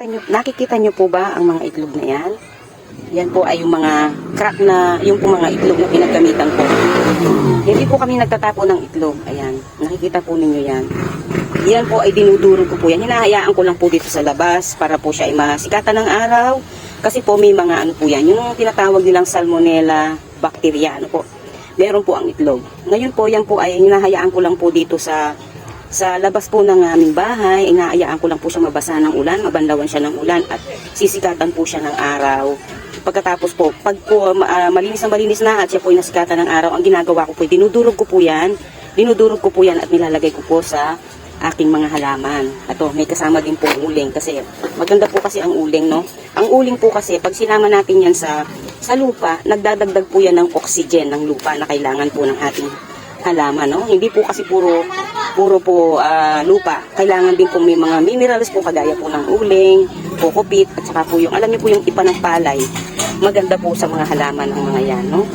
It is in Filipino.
Nakikita nyo po ba ang mga itlog na yan? Yan po ay yung mga crack na, yung po mga itlog na pinagkamitan ko. Hindi po kami nagtatapo ng itlog. Ayan, nakikita po ninyo yan. Yan po ay dinudurog ko po yan. Hinahayaan ko lang po dito sa labas para po siya ay masikatan ng araw. Kasi po may mga ano po yan, yung tinatawag nilang salmonella bacteria, ano po. Meron po ang itlog. Ngayon po, yan po ay hinahayaan ko lang po dito sa labas po ng aming bahay. Inaayaan ko lang po siya mabasa ng ulan, mabanlawan siya ng ulan at sisikatan po siya ng araw. Pagkatapos po, pag po malinis na at siya po ay nasikatan ng araw, ang ginagawa ko po, dinudurog ko po yan at nilalagay ko po sa aking mga halaman. Ato, may kasama din po uling kasi maganda po kasi ang uling, no? Ang uling po kasi, pag sinama natin yan sa lupa, nagdadagdag po yan ng oxygen ng lupa na kailangan po ng ating halaman, no? Hindi po kasi puro po lupa. Kailangan din po may mga minerals po kagaya po ng uling, kokopit, at saka po yung, alam niyo po yung ipa ng palay. Maganda po sa mga halaman ng mga yan, no?